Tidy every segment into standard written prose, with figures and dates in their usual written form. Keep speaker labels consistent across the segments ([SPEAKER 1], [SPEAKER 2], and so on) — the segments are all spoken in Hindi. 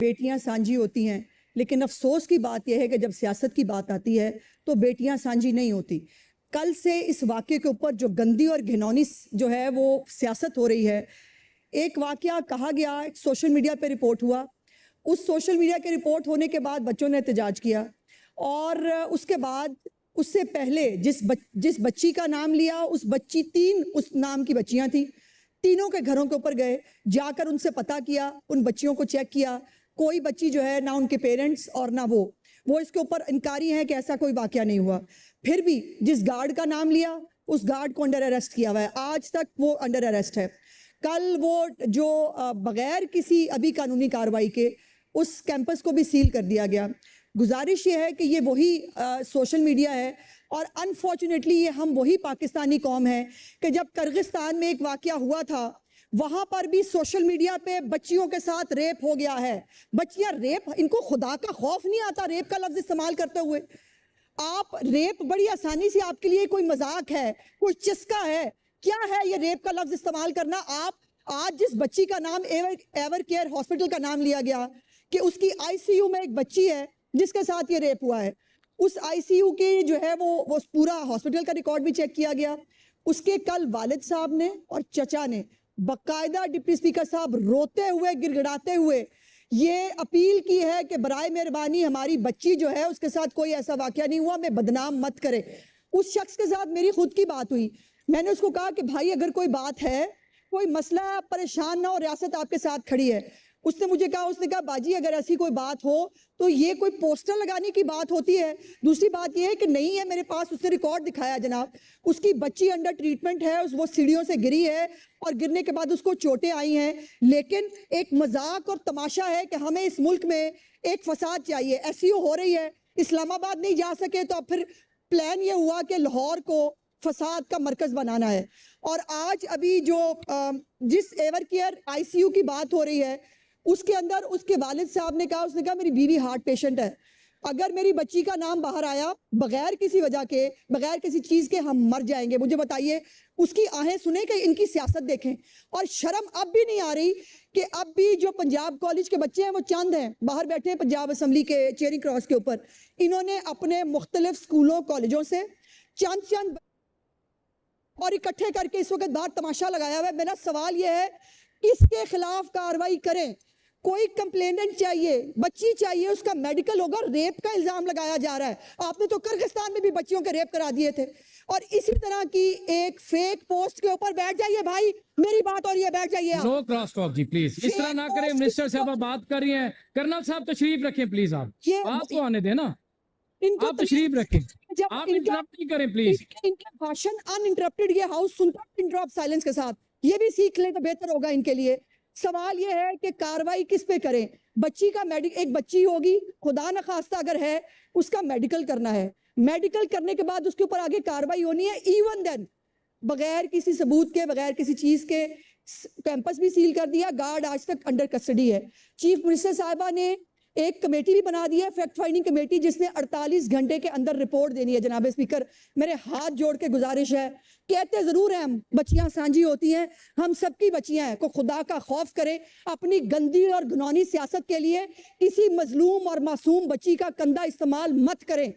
[SPEAKER 1] बेटियां सांझी होती हैं, लेकिन अफसोस की बात यह है कि जब सियासत की बात आती है तो बेटियां सांझी नहीं होती। कल से इस वाक़ये के ऊपर जो गंदी और घिनौनी जो है वो सियासत हो रही है। एक वाक़या कहा गया, एक सोशल मीडिया पे रिपोर्ट हुआ। उस सोशल मीडिया के रिपोर्ट होने के बाद बच्चों ने एहतजाज किया और उसके बाद उससे पहले जिस बच्ची का नाम लिया, उस बच्ची 3 उस नाम की बच्चियां थी। तीनों के घरों के ऊपर गए, जाकर उनसे पता किया, उन बच्चियों को चेक किया। कोई बच्ची जो है ना उनके पेरेंट्स और ना वो इसके ऊपर इनकारी हैं कि ऐसा कोई वाकया नहीं हुआ। फिर भी जिस गार्ड का नाम लिया, उस गार्ड को अंडर अरेस्ट किया हुआ है, आज तक वो अंडर अरेस्ट है। कल वो जो बगैर किसी अभी कानूनी कार्रवाई के उस कैंपस को भी सील कर दिया गया। गुजारिश ये है कि ये वही सोशल मीडिया है और अनफॉर्चुनेटली ये हम वही पाकिस्तानी कौम है कि जब किर्गिस्तान में एक वाकया हुआ था, वहां पर भी सोशल मीडिया पे बच्चियों के साथ रेप हो गया है। बच्चियां रेप, इनको खुदा का खौफ नहीं आता रेप का लफ्ज इस्तेमाल करते हुए। आप रेप बड़ी आसानी से आपके लिए कोई मजाक है, कोई चस्का है, क्या है ये रेप का लफ्ज इस्तेमाल करना? आप आज जिस बच्ची का नाम एवर केयर हॉस्पिटल का नाम लिया गया कि उसकी आईसीयू में एक बच्ची है जिसके साथ ये रेप हुआ है, उस आईसीयू के जो है वो पूरा हॉस्पिटल का रिकॉर्ड भी चेक किया गया। उसके कल वालिद साहब ने और चचा ने बाकायदा डिप्टी स्पीकर साहब रोते हुए गिड़गिड़ाते हुए ये अपील की है कि बराए मेहरबानी हमारी बच्ची जो है उसके साथ कोई ऐसा वाकया नहीं हुआ, मैं बदनाम मत करे। उस शख्स के साथ मेरी खुद की बात हुई। मैंने उसको कहा कि भाई अगर कोई बात है, कोई मसला, परेशान ना हो, रियासत आपके साथ खड़ी है। उसने कहा बाजी अगर ऐसी कोई बात हो तो ये कोई पोस्टर लगाने की बात होती है। दूसरी बात ये है कि नहीं है मेरे पास, उसने रिकॉर्ड दिखाया जनाब, उसकी बच्ची अंडर ट्रीटमेंट है, वो सीढ़ियों से गिरी है और गिरने के बाद उसको चोटें आई हैं। लेकिन एक मजाक और तमाशा है कि हमें इस मुल्क में एक फसाद चाहिए, एसईओ हो रही है, इस्लामाबाद नहीं जा सके तो अब फिर प्लान ये हुआ कि लाहौर को फसाद का मरकज बनाना है। और आज अभी जो जिस एवर केयर आईसीयू की बात हो रही है उसके अंदर उसके वालिद साहब ने कहा, उसने कहा मेरी बीवी हार्ट पेशेंट है, अगर मेरी बच्ची का नाम बाहर आया बगैर किसी वजह के, बगैर किसी चीज के, हम मर जाएंगे। मुझे बताइए उसकी आहें सुने कि इनकी सियासत देखें। और शर्म अब भी नहीं आ रही कि अब भी जो पंजाब कॉलेज के बच्चे हैं वो चंद हैं बाहर बैठे हैं पंजाब असम्बली के चेयरिंग क्रॉस के ऊपर, इन्होंने अपने मुख्तलिफ स्कूलों कॉलेजों से चंद और इकट्ठे करके इस वक्त बाहर तमाशा लगाया हुआ है। मेरा सवाल यह है किसके खिलाफ कार्रवाई करें? कोई कंप्लेनेंट चाहिए, बच्ची चाहिए, उसका मेडिकल होगा। रेप का इल्जाम लगाया जा रहा है, आपने तो किर्गिस्तान में भी बच्चियों के रेप करा दिए थे। और इसी तरह की एक फेक पोस्ट के ऊपर बैठ जाइए भाई, मेरी बात और ये बैठ जाइए।
[SPEAKER 2] No cross talk ji please, इस तरह ना करें। मिनिस्टर साहब बात कर रही हैं, कर्नल साहब तशरीफ रखें प्लीज, आप बात तो आने दें ना, आप तशरीफ रखें, आप इंटरप्ट नहीं करें प्लीज।
[SPEAKER 1] इनके भाषण अनइंटरप्टेड ये हाउस सुनता है पिन ड्रॉप साइलेंस के साथ, ये भी सीख लें तो बेहतर होगा इनके लिए। सवाल ये है कि कार्रवाई किस पे करें? बच्ची का एक बच्ची होगी, खुदा न खास्ता अगर है, उसका मेडिकल करना है, मेडिकल करने के बाद उसके ऊपर आगे कार्रवाई होनी है। इवन देन बगैर किसी सबूत के, बगैर किसी चीज के कैंपस भी सील कर दिया, गार्ड आज तक अंडर कस्टडी है। चीफ मिनिस्टर साहिबा ने एक कमेटी भी बना दी है, फैक्ट फाइंडिंग कमेटी, जिसने 48 घंटे के अंदर रिपोर्ट देनी है। जनाब स्पीकर, मेरे हाथ जोड़ के गुजारिश है, कहते जरूर हैं हम बच्चियां सांझी होती हैं, हम सबकी बच्चियां हैं, को खुदा का खौफ करें। अपनी गंदी और घिनौनी सियासत के लिए किसी मजलूम और मासूम बच्ची का कंधा इस्तेमाल मत करें।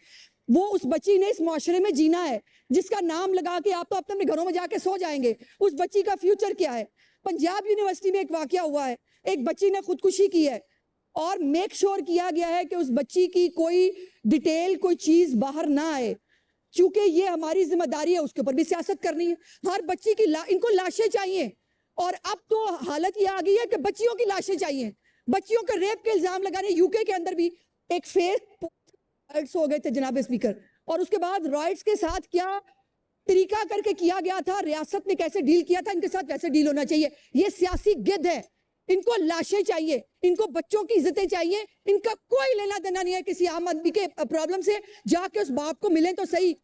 [SPEAKER 1] वो उस बच्ची ने इस मुआशरे में जीना है जिसका नाम लगा के आप तो अपने घरों में जाके सो जाएंगे। उस बच्ची का फ्यूचर क्या है? पंजाब यूनिवर्सिटी में एक वाकया हुआ है, एक बच्ची ने खुदकुशी की है और मेक श्योर किया गया है कि उस बच्ची की कोई डिटेल, कोई चीज बाहर ना आए, क्योंकि ये हमारी जिम्मेदारी है उसके ऊपर भी सियासत करनी है। हर बच्ची की इनको लाशें चाहिए और अब तो हालत ये आ गई है कि बच्चियों की लाशें चाहिए। बच्चियों के रेप के इल्जाम लगाने, यूके के अंदर भी एक फेक राइट्स हो गए थे जनाब स्पीकर, और उसके बाद राइट्स के साथ क्या तरीका करके किया गया था, रियासत ने कैसे डील किया था, इनके साथ वैसे डील होना चाहिए। ये सियासी गिद्ध है, इनको लाशें चाहिए, इनको बच्चों की इज्जतें चाहिए, इनका कोई लेना देना नहीं है किसी आम आदमी के प्रॉब्लम से। जाके उस बाप को मिलें तो सही।